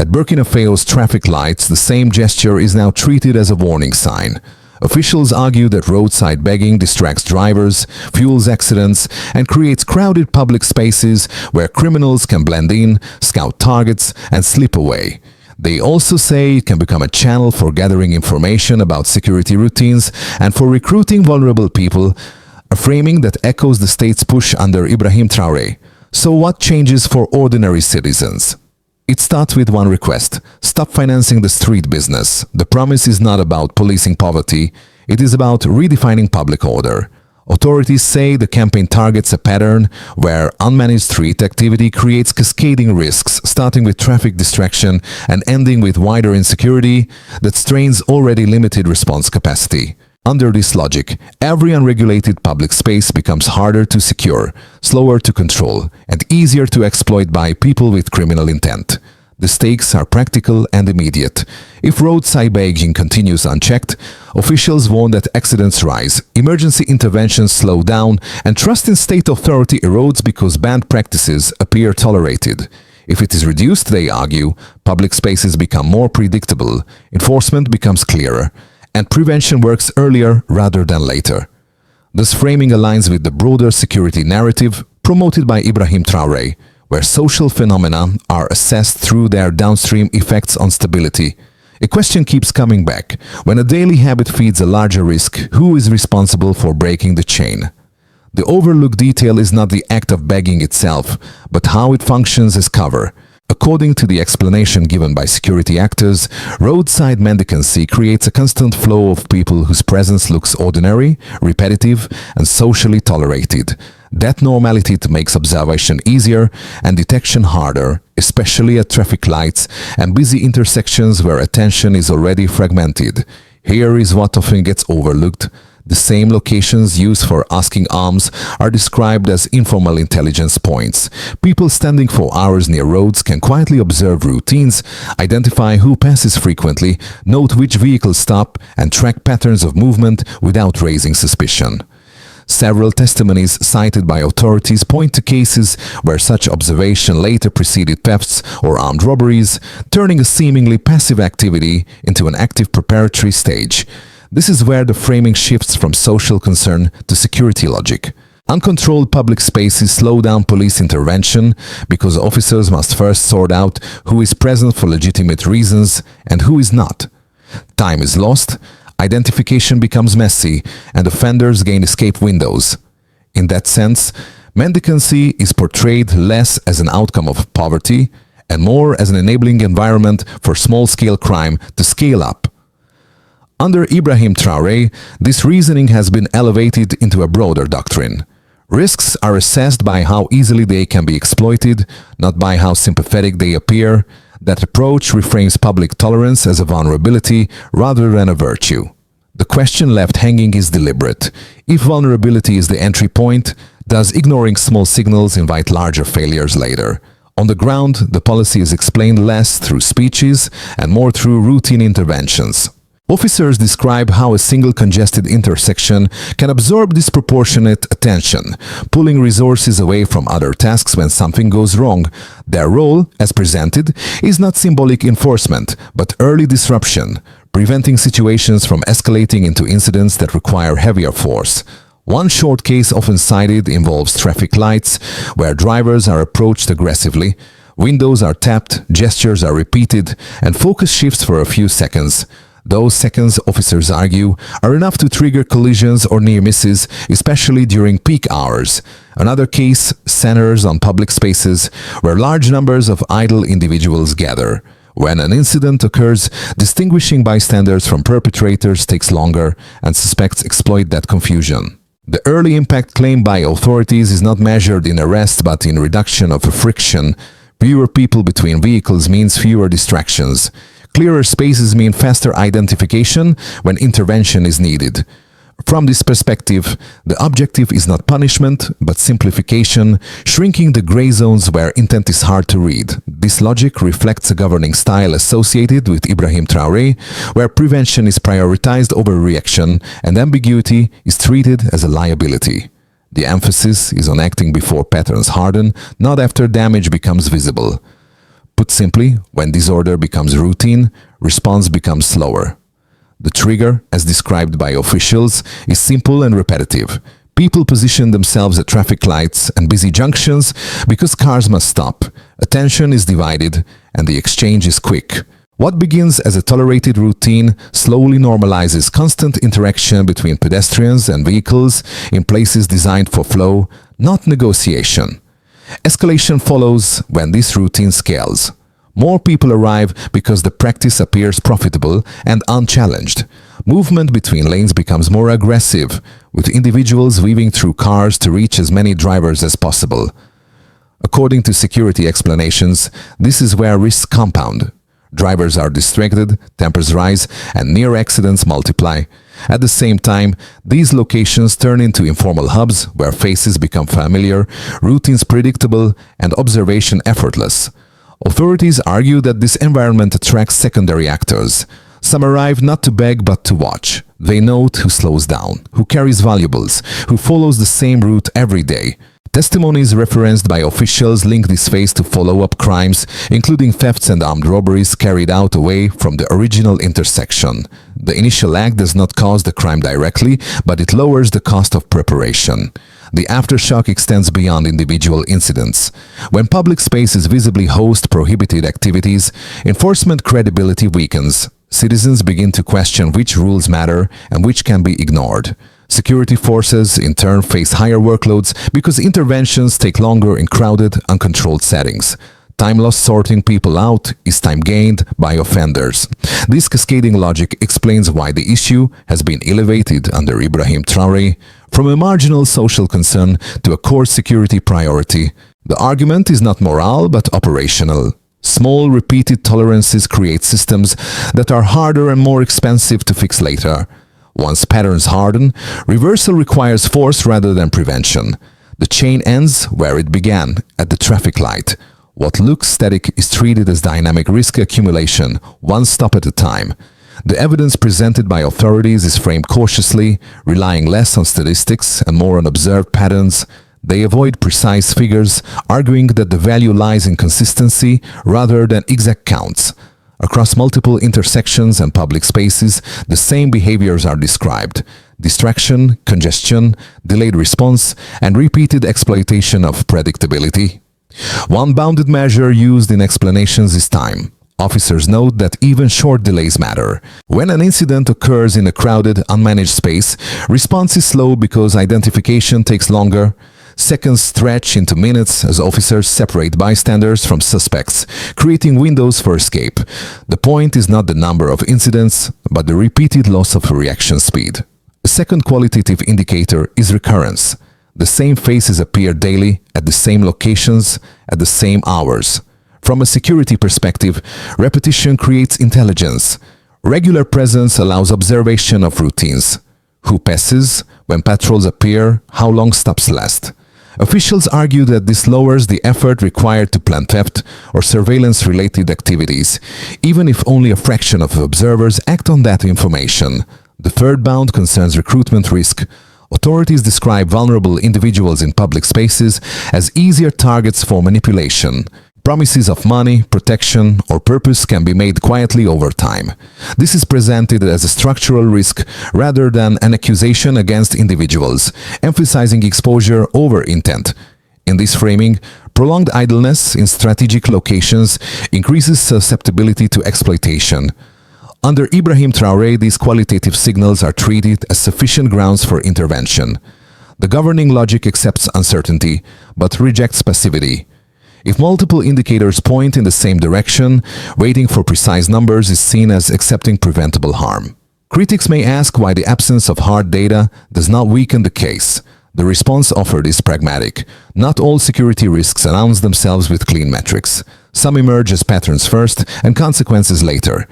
At Burkina Faso's traffic lights, the same gesture is now treated as a warning sign. Officials argue that roadside begging distracts drivers, fuels accidents, and creates crowded public spaces where criminals can blend in, scout targets, and slip away. They also say it can become a channel for gathering information about security routines and for recruiting vulnerable people, a framing that echoes the state's push under Ibrahim Traoré. So what changes for ordinary citizens? It starts with one request: stop financing the street business. The promise is not about policing poverty, it is about redefining public order. Authorities say the campaign targets a pattern where unmanaged street activity creates cascading risks, starting with traffic distraction and ending with wider insecurity that strains already limited response capacity. Under this logic, every unregulated public space becomes harder to secure, slower to control, and easier to exploit by people with criminal intent. The stakes are practical and immediate. If roadside begging continues unchecked, officials warn that accidents rise, emergency interventions slow down, and trust in state authority erodes because bad practices appear tolerated. If it is reduced, they argue, public spaces become more predictable, enforcement becomes clearer, and prevention works earlier rather than later. This framing aligns with the broader security narrative promoted by Ibrahim Traoré, where social phenomena are assessed through their downstream effects on stability. A question keeps coming back: when a daily habit feeds a larger risk, who is responsible for breaking the chain? The overlooked detail is not the act of begging itself, but how it functions as cover. According to the explanation given by security actors, roadside mendicancy creates a constant flow of people whose presence looks ordinary, repetitive, and socially tolerated. That normality makes observation easier and detection harder, especially at traffic lights and busy intersections where attention is already fragmented. Here is what often gets overlooked. The same locations used for asking alms are described as informal intelligence points. People standing for hours near roads can quietly observe routines, identify who passes frequently, note which vehicles stop, and track patterns of movement without raising suspicion. Several testimonies cited by authorities point to cases where such observation later preceded thefts or armed robberies, turning a seemingly passive activity into an active preparatory stage. This is where the framing shifts from social concern to security logic. Uncontrolled public spaces slow down police intervention because officers must first sort out who is present for legitimate reasons and who is not. Time is lost, identification becomes messy, and offenders gain escape windows. In that sense, mendicancy is portrayed less as an outcome of poverty and more as an enabling environment for small-scale crime to scale up. Under Ibrahim Traoré, this reasoning has been elevated into a broader doctrine. Risks are assessed by how easily they can be exploited, not by how sympathetic they appear. That approach reframes public tolerance as a vulnerability rather than a virtue. The question left hanging is deliberate. If vulnerability is the entry point, does ignoring small signals invite larger failures later? On the ground, the policy is explained less through speeches and more through routine interventions. Officers describe how a single congested intersection can absorb disproportionate attention, pulling resources away from other tasks when something goes wrong. Their role, as presented, is not symbolic enforcement, but early disruption, preventing situations from escalating into incidents that require heavier force. One short case often cited involves traffic lights, where drivers are approached aggressively, windows are tapped, gestures are repeated, and focus shifts for a few seconds. Those seconds, officers argue, are enough to trigger collisions or near misses, especially during peak hours. Another case centers on public spaces where large numbers of idle individuals gather. When an incident occurs, distinguishing bystanders from perpetrators takes longer, and suspects exploit that confusion. The early impact claimed by authorities is not measured in arrest but in reduction of friction. Fewer people between vehicles means fewer distractions. Clearer spaces mean faster identification when intervention is needed. From this perspective, the objective is not punishment, but simplification, shrinking the gray zones where intent is hard to read. This logic reflects a governing style associated with Ibrahim Traoré, where prevention is prioritized over reaction and ambiguity is treated as a liability. The emphasis is on acting before patterns harden, not after damage becomes visible. Put simply, when disorder becomes routine, response becomes slower. The trigger, as described by officials, is simple and repetitive. People position themselves at traffic lights and busy junctions because cars must stop. Attention is divided and the exchange is quick. What begins as a tolerated routine slowly normalizes constant interaction between pedestrians and vehicles in places designed for flow, not negotiation. Escalation follows when this routine scales. More people arrive because the practice appears profitable and unchallenged. Movement between lanes becomes more aggressive, with individuals weaving through cars to reach as many drivers as possible. According to security explanations, this is where risks compound. Drivers are distracted, tempers rise, and near accidents multiply. At the same time, these locations turn into informal hubs where faces become familiar, routines predictable, and observation effortless. Authorities argue that this environment attracts secondary actors. Some arrive not to beg but to watch. They note who slows down, who carries valuables, who follows the same route every day. Testimonies referenced by officials link this phase to follow-up crimes, including thefts and armed robberies carried out away from the original intersection. The initial act does not cause the crime directly, but it lowers the cost of preparation. The aftershock extends beyond individual incidents. When public spaces visibly host prohibited activities, enforcement credibility weakens. Citizens begin to question which rules matter and which can be ignored. Security forces, in turn, face higher workloads because interventions take longer in crowded, uncontrolled settings. Time lost sorting people out is time gained by offenders. This cascading logic explains why the issue has been elevated under Ibrahim Traoré from a marginal social concern to a core security priority. The argument is not moral but operational. Small, repeated tolerances create systems that are harder and more expensive to fix later. Once patterns harden, reversal requires force rather than prevention. The chain ends where it began, at the traffic light. What looks static is treated as dynamic risk accumulation, one stop at a time. The evidence presented by authorities is framed cautiously, relying less on statistics and more on observed patterns. They avoid precise figures, arguing that the value lies in consistency rather than exact counts. Across multiple intersections and public spaces, the same behaviors are described: distraction, congestion, delayed response, and repeated exploitation of predictability. One bounded measure used in explanations is time. Officers note that even short delays matter. When an incident occurs in a crowded, unmanaged space, response is slow because identification takes longer. Seconds stretch into minutes as officers separate bystanders from suspects, creating windows for escape. The point is not the number of incidents, but the repeated loss of reaction speed. A second qualitative indicator is recurrence. The same faces appear daily, at the same locations, at the same hours. From a security perspective, repetition creates intelligence. Regular presence allows observation of routines. Who passes? When patrols appear? How long stops last? Officials argue that this lowers the effort required to plan theft or surveillance-related activities, even if only a fraction of observers act on that information. The third bound concerns recruitment risk. Authorities describe vulnerable individuals in public spaces as easier targets for manipulation. Promises of money, protection, or purpose can be made quietly over time. This is presented as a structural risk rather than an accusation against individuals, emphasizing exposure over intent. In this framing, prolonged idleness in strategic locations increases susceptibility to exploitation. Under Ibrahim Traoré, these qualitative signals are treated as sufficient grounds for intervention. The governing logic accepts uncertainty, but rejects passivity. If multiple indicators point in the same direction, waiting for precise numbers is seen as accepting preventable harm. Critics may ask why the absence of hard data does not weaken the case. The response offered is pragmatic. Not all security risks announce themselves with clean metrics. Some emerge as patterns first and consequences later.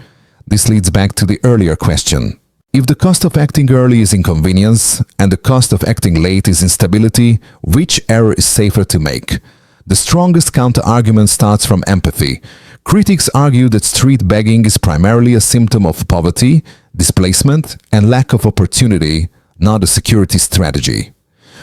This leads back to the earlier question. If the cost of acting early is inconvenience and the cost of acting late is instability, which error is safer to make? The strongest counter-argument starts from empathy. Critics argue that street begging is primarily a symptom of poverty, displacement, and lack of opportunity, not a security strategy.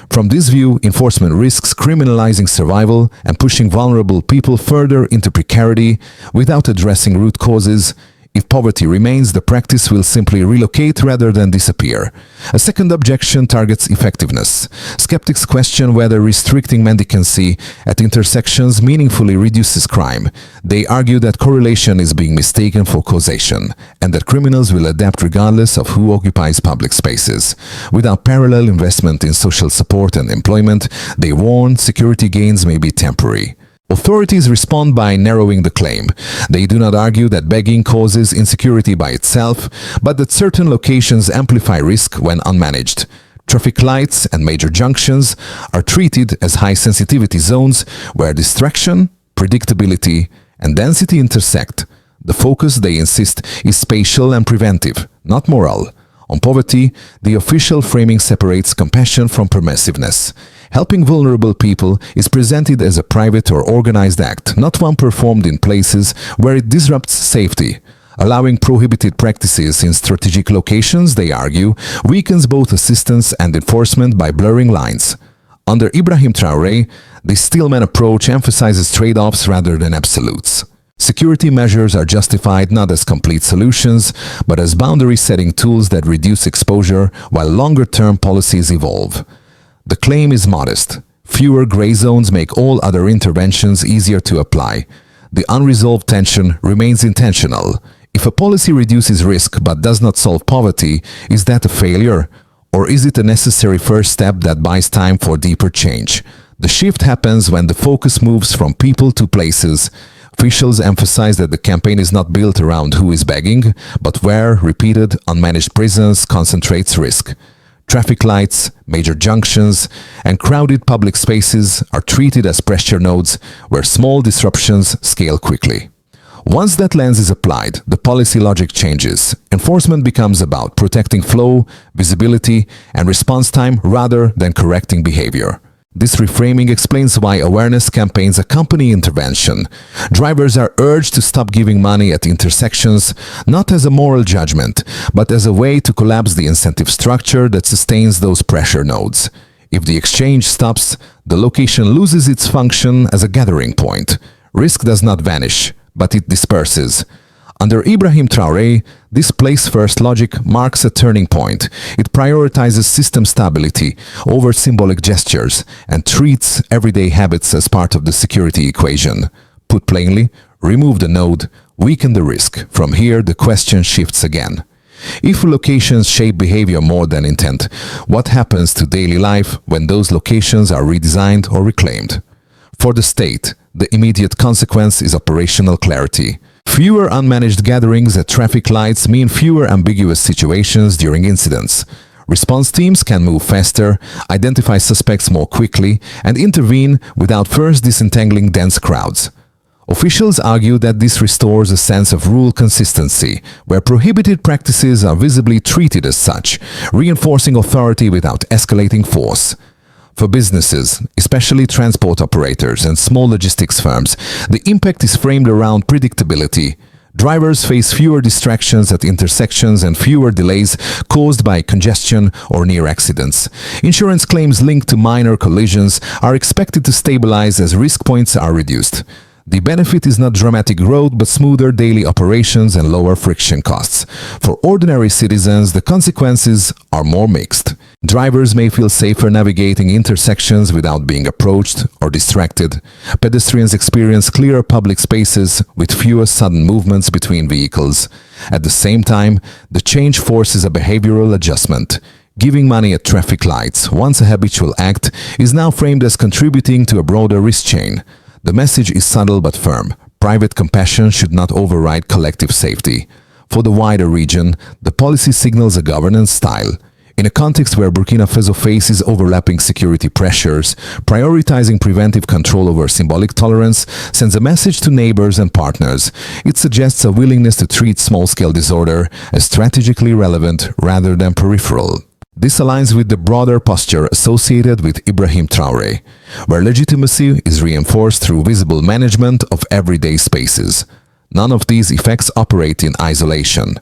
From this view, enforcement risks criminalizing survival and pushing vulnerable people further into precarity without addressing root causes. If poverty remains, the practice will simply relocate rather than disappear. A second objection targets effectiveness. Skeptics question whether restricting mendicancy at intersections meaningfully reduces crime. They argue that correlation is being mistaken for causation, and that criminals will adapt regardless of who occupies public spaces. Without parallel investment in social support and employment, they warn security gains may be temporary. Authorities respond by narrowing the claim. They do not argue that begging causes insecurity by itself, but that certain locations amplify risk when unmanaged. Traffic lights and major junctions are treated as high-sensitivity zones where distraction, predictability, and density intersect. The focus, they insist, is spatial and preventive, not moral. On poverty, the official framing separates compassion from permissiveness. Helping vulnerable people is presented as a private or organized act, not one performed in places where it disrupts safety. Allowing prohibited practices in strategic locations, they argue, weakens both assistance and enforcement by blurring lines. Under Ibrahim Traoré, the Stillman approach emphasizes trade-offs rather than absolutes. Security measures are justified not as complete solutions, but as boundary-setting tools that reduce exposure while longer-term policies evolve. The claim is modest. Fewer gray zones make all other interventions easier to apply. The unresolved tension remains intentional. If a policy reduces risk but does not solve poverty, is that a failure? Or is it a necessary first step that buys time for deeper change? The shift happens when the focus moves from people to places. Officials emphasize that the campaign is not built around who is begging, but where repeated, unmanaged presence concentrates risk. Traffic lights, major junctions, and crowded public spaces are treated as pressure nodes where small disruptions scale quickly. Once that lens is applied, the policy logic changes. Enforcement becomes about protecting flow, visibility, and response time rather than correcting behavior. This reframing explains why awareness campaigns accompany intervention. Drivers are urged to stop giving money at intersections, not as a moral judgment, but as a way to collapse the incentive structure that sustains those pressure nodes. If the exchange stops, the location loses its function as a gathering point. Risk does not vanish, but it disperses. Under Ibrahim Traoré, this place-first logic marks a turning point. It prioritizes system stability over symbolic gestures and treats everyday habits as part of the security equation. Put plainly, remove the node, weaken the risk. From here, the question shifts again. If locations shape behavior more than intent, what happens to daily life when those locations are redesigned or reclaimed? For the state, the immediate consequence is operational clarity. Fewer unmanaged gatherings at traffic lights mean fewer ambiguous situations during incidents. Response teams can move faster, identify suspects more quickly, and intervene without first disentangling dense crowds. Officials argue that this restores a sense of rule consistency, where prohibited practices are visibly treated as such, reinforcing authority without escalating force. For businesses, especially transport operators and small logistics firms, the impact is framed around predictability. Drivers face fewer distractions at intersections and fewer delays caused by congestion or near accidents. Insurance claims linked to minor collisions are expected to stabilize as risk points are reduced. The benefit is not dramatic growth, but smoother daily operations and lower friction costs. For ordinary citizens, the consequences are more mixed. Drivers may feel safer navigating intersections without being approached or distracted. Pedestrians experience clearer public spaces with fewer sudden movements between vehicles. At the same time, the change forces a behavioral adjustment. Giving money at traffic lights, once a habitual act, is now framed as contributing to a broader risk chain. The message is subtle but firm. Private compassion should not override collective safety. For the wider region, the policy signals a governance style. In a context where Burkina Faso faces overlapping security pressures, prioritizing preventive control over symbolic tolerance sends a message to neighbors and partners. It suggests a willingness to treat small-scale disorder as strategically relevant rather than peripheral. This aligns with the broader posture associated with Ibrahim Traoré, where legitimacy is reinforced through visible management of everyday spaces. None of these effects operate in isolation.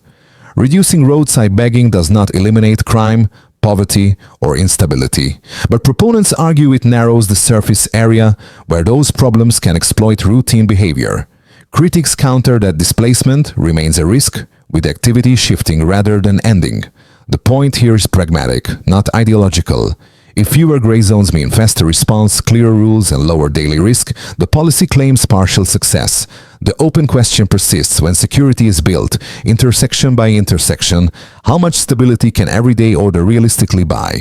Reducing roadside begging does not eliminate crime, poverty or instability. But proponents argue it narrows the surface area where those problems can exploit routine behavior. Critics counter that displacement remains a risk, with activity shifting rather than ending. The point here is pragmatic, not ideological. If fewer gray zones mean faster response, clearer rules, and lower daily risk, the policy claims partial success. The open question persists: when security is built, intersection by intersection, how much stability can everyday order realistically buy?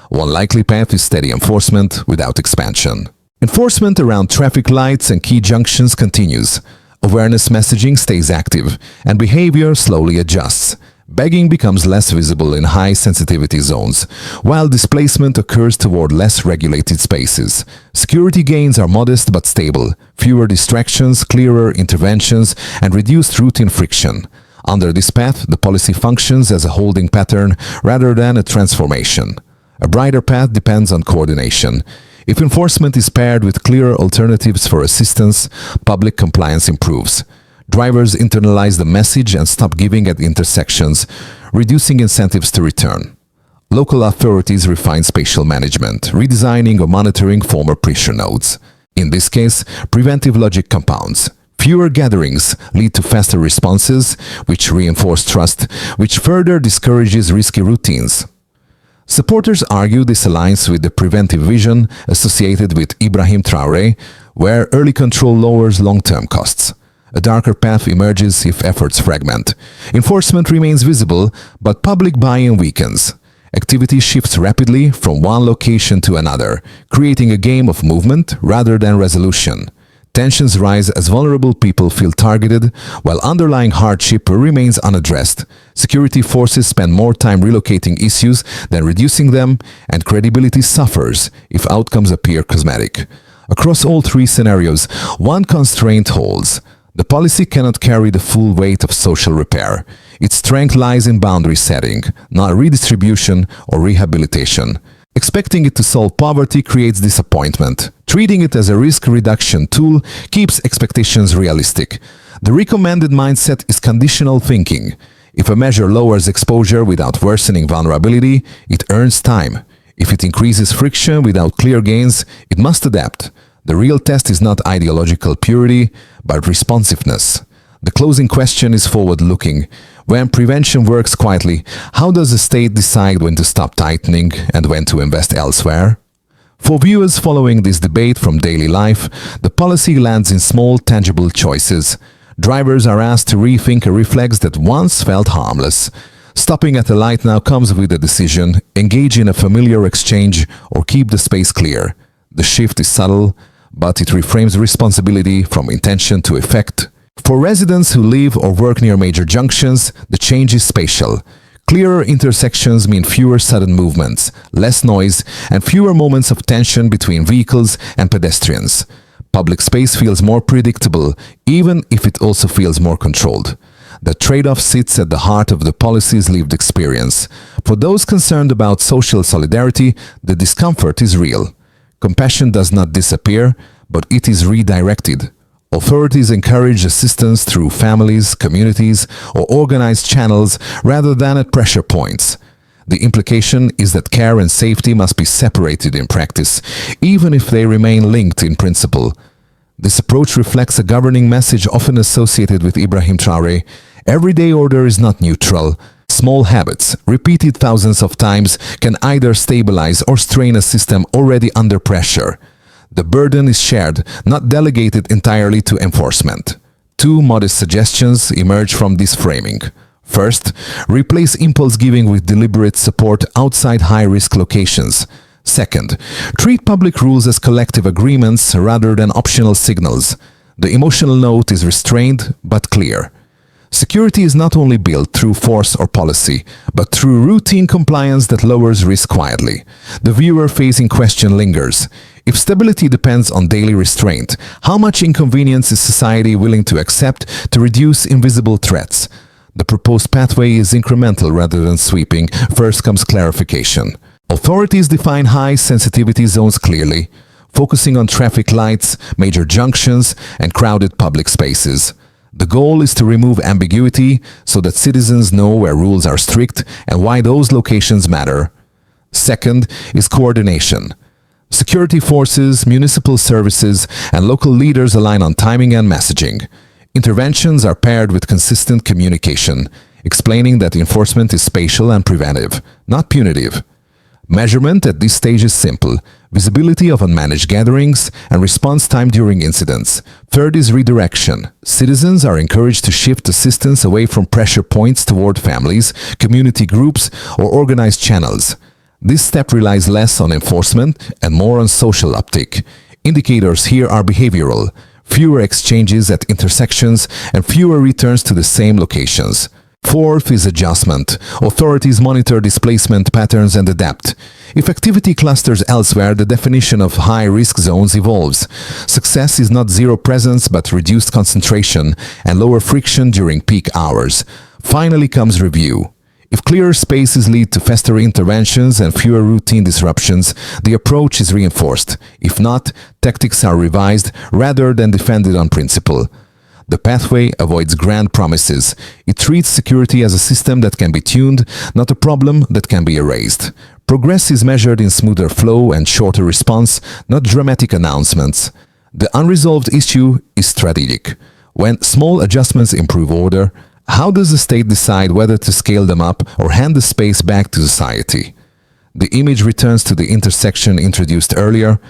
One likely path is steady enforcement without expansion. Enforcement around traffic lights and key junctions continues. Awareness messaging stays active, and behavior slowly adjusts. Begging becomes less visible in high sensitivity zones, while displacement occurs toward less regulated spaces. Security gains are modest but stable, fewer distractions, clearer interventions, and reduced routine friction. Under this path, the policy functions as a holding pattern rather than a transformation. A brighter path depends on coordination. If enforcement is paired with clearer alternatives for assistance, public compliance improves. Drivers internalize the message and stop giving at intersections, reducing incentives to return. Local authorities refine spatial management, redesigning or monitoring former pressure nodes. In this case, preventive logic compounds. Fewer gatherings lead to faster responses, which reinforce trust, which further discourages risky routines. Supporters argue this aligns with the preventive vision associated with Ibrahim Traoré, where early control lowers long-term costs. A darker path emerges if efforts fragment. Enforcement remains visible, but public buy-in weakens. Activity shifts rapidly from one location to another, creating a game of movement rather than resolution. Tensions rise as vulnerable people feel targeted, while underlying hardship remains unaddressed. Security forces spend more time relocating issues than reducing them, and credibility suffers if outcomes appear cosmetic. Across all three scenarios, one constraint holds. The policy cannot carry the full weight of social repair. Its strength lies in boundary setting, not redistribution or rehabilitation. Expecting it to solve poverty creates disappointment. Treating it as a risk reduction tool keeps expectations realistic. The recommended mindset is conditional thinking. If a measure lowers exposure without worsening vulnerability, it earns time. If it increases friction without clear gains, it must adapt. The real test is not ideological purity, but responsiveness. The closing question is forward-looking. When prevention works quietly, how does the state decide when to stop tightening and when to invest elsewhere? For viewers following this debate from daily life, the policy lands in small, tangible choices. Drivers are asked to rethink a reflex that once felt harmless. Stopping at a light now comes with a decision: engage in a familiar exchange or keep the space clear. The shift is subtle, but it reframes responsibility from intention to effect. For residents who live or work near major junctions, the change is spatial. Clearer intersections mean fewer sudden movements, less noise, and fewer moments of tension between vehicles and pedestrians. Public space feels more predictable, even if it also feels more controlled. The trade-off sits at the heart of the policy's lived experience. For those concerned about social solidarity, the discomfort is real. Compassion does not disappear, but it is redirected. Authorities encourage assistance through families, communities, or organized channels rather than at pressure points. The implication is that care and safety must be separated in practice, even if they remain linked in principle. This approach reflects a governing message often associated with Ibrahim Traoré. Everyday order is not neutral. Small habits, repeated thousands of times, can either stabilize or strain a system already under pressure. The burden is shared, not delegated entirely to enforcement. Two modest suggestions emerge from this framing. First, replace impulse giving with deliberate support outside high-risk locations. Second, treat public rules as collective agreements rather than optional signals. The emotional note is restrained but clear. Security is not only built through force or policy, but through routine compliance that lowers risk quietly. The viewer-facing question lingers. If stability depends on daily restraint, how much inconvenience is society willing to accept to reduce invisible threats? The proposed pathway is incremental rather than sweeping. First comes clarification. Authorities define high sensitivity zones clearly, focusing on traffic lights, major junctions, and crowded public spaces. The goal is to remove ambiguity so that citizens know where rules are strict and why those locations matter. Second is coordination. Security forces, municipal services, and local leaders align on timing and messaging. Interventions are paired with consistent communication, explaining that enforcement is spatial and preventive, not punitive. Measurement at this stage is simple: visibility of unmanaged gatherings and response time during incidents. Third is redirection. Citizens are encouraged to shift assistance away from pressure points toward families, community groups, or organized channels. This step relies less on enforcement and more on social uptake. Indicators here are behavioral: fewer exchanges at intersections and fewer returns to the same locations. Fourth is adjustment. Authorities monitor displacement patterns and adapt. If activity clusters elsewhere, the definition of high-risk zones evolves. Success is not zero presence but reduced concentration and lower friction during peak hours. Finally comes review. If clearer spaces lead to faster interventions and fewer routine disruptions, the approach is reinforced. If not, tactics are revised rather than defended on principle. The pathway avoids grand promises. It treats security as a system that can be tuned, not a problem that can be erased. Progress is measured in smoother flow and shorter response, not dramatic announcements. The unresolved issue is strategic. When small adjustments improve order, how does the state decide whether to scale them up or hand the space back to society? The image returns to the intersection introduced earlier,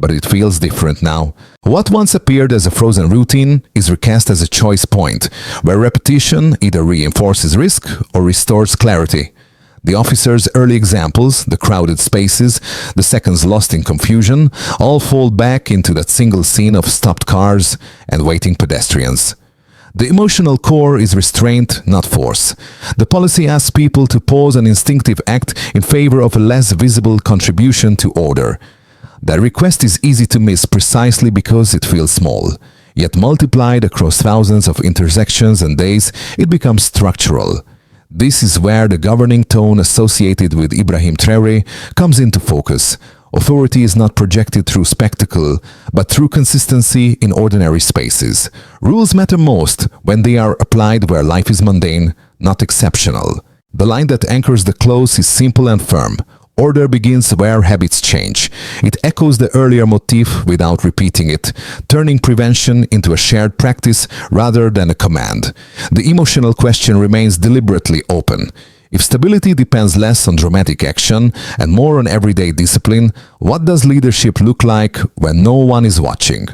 but it feels different now. What once appeared as a frozen routine is recast as a choice point, where repetition either reinforces risk or restores clarity. The officer's early examples, the crowded spaces, the seconds lost in confusion, all fall back into that single scene of stopped cars and waiting pedestrians. The emotional core is restraint, not force. The policy asks people to pause an instinctive act in favor of a less visible contribution to order. That request is easy to miss precisely because it feels small. Yet multiplied across thousands of intersections and days, it becomes structural. This is where the governing tone associated with Ibrahim Traoré comes into focus. Authority is not projected through spectacle, but through consistency in ordinary spaces. Rules matter most when they are applied where life is mundane, not exceptional. The line that anchors the close is simple and firm. Order begins where habits change. It echoes the earlier motif without repeating it, turning prevention into a shared practice rather than a command. The emotional question remains deliberately open. If stability depends less on dramatic action and more on everyday discipline, what does leadership look like when no one is watching?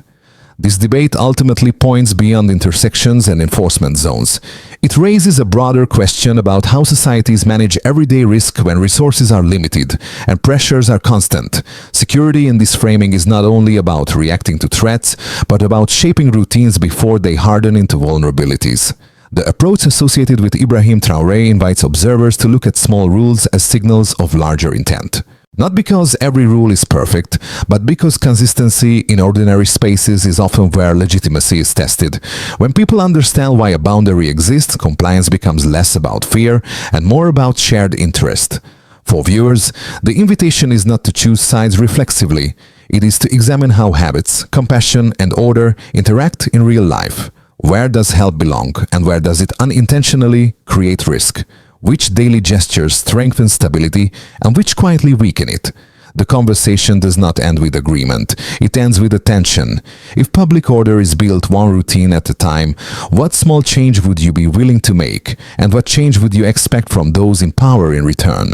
This debate ultimately points beyond intersections and enforcement zones. It raises a broader question about how societies manage everyday risk when resources are limited and pressures are constant. Security in this framing is not only about reacting to threats, but about shaping routines before they harden into vulnerabilities. The approach associated with Ibrahim Traoré invites observers to look at small rules as signals of larger intent. Not because every rule is perfect, but because consistency in ordinary spaces is often where legitimacy is tested. When people understand why a boundary exists, compliance becomes less about fear and more about shared interest. For viewers, the invitation is not to choose sides reflexively. It is to examine how habits, compassion, and order interact in real life. Where does help belong, and where does it unintentionally create risk? Which daily gestures strengthen stability and which quietly weaken it? The conversation does not end with agreement. It ends with attention. If public order is built one routine at a time, what small change would you be willing to make? And what change would you expect from those in power in return?